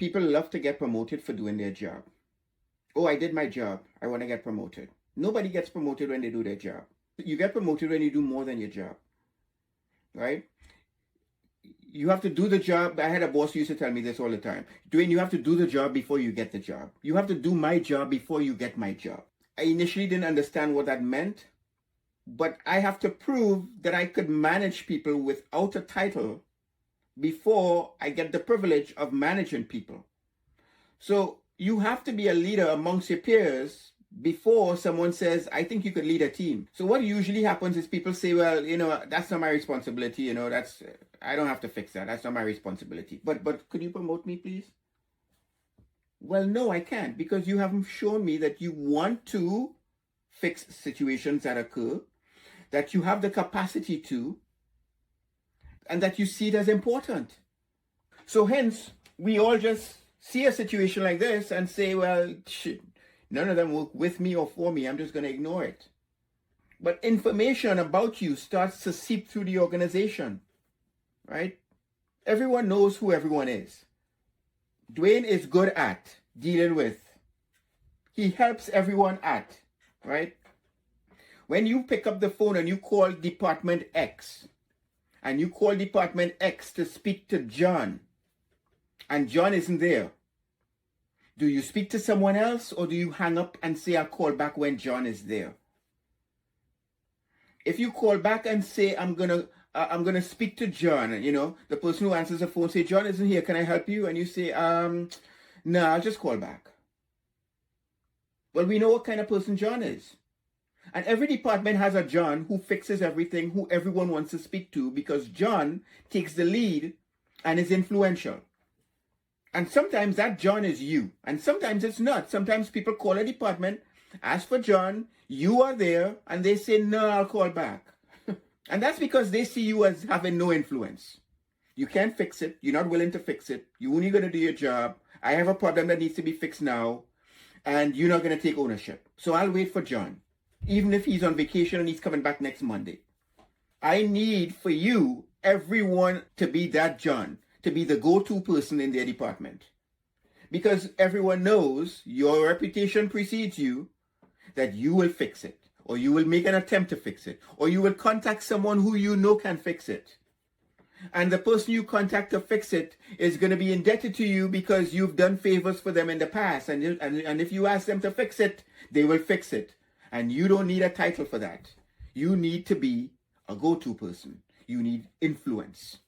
People love to get promoted for doing their job. Oh, I did my job. I want to get promoted. Nobody gets promoted when they do their job. You get promoted when you do more than your job, right? You have to do the job. I had a boss who used to tell me this all the time. Duane, you have to do the job before you get the job. You have to do my job before you get my job. I initially didn't understand what that meant, but I have to prove that I could manage people without a title before I get the privilege of managing people. So you have to be a leader amongst your peers before someone says, I think you could lead a team. So what usually happens is people say, well, that's not my responsibility. I don't have to fix that. That's not my responsibility. But could you promote me, please? Well, no, I can't, because you haven't shown me that you want to fix situations that occur, that you have the capacity to, and that you see it as important. So hence, we all just see a situation like this and say, well, shit, none of them work with me or for me. I'm just going to ignore it. But information about you starts to seep through the organization, right? Everyone knows who everyone is. Duane is good at dealing with. He helps everyone at, right? When you pick up the phone and you call Department X, and you call Department X to speak to John, and John isn't there, do you speak to someone else, or do you hang up and say, I'll call back when John is there? If you call back and say, I'm gonna speak to John, the person who answers the phone say, John isn't here, can I help you? And you say, no, I'll just call back. Well, we know what kind of person John is. And every department has a John who fixes everything, who everyone wants to speak to, because John takes the lead and is influential. And sometimes that John is you, and sometimes it's not. Sometimes people call a department, ask for John, you are there, and they say, no, I'll call back. And that's because they see you as having no influence. You can't fix it. You're not willing to fix it. You're only going to do your job. I have a problem that needs to be fixed now, and you're not going to take ownership. So I'll wait for John, even if he's on vacation and he's coming back next Monday. I need for you, everyone, to be that John, to be the go-to person in their department. Because everyone knows your reputation precedes you, that you will fix it, or you will make an attempt to fix it, or you will contact someone who you know can fix it. And the person you contact to fix it is going to be indebted to you because you've done favors for them in the past. And if you ask them to fix it, they will fix it. And you don't need a title for that. You need to be a go-to person. You need influence.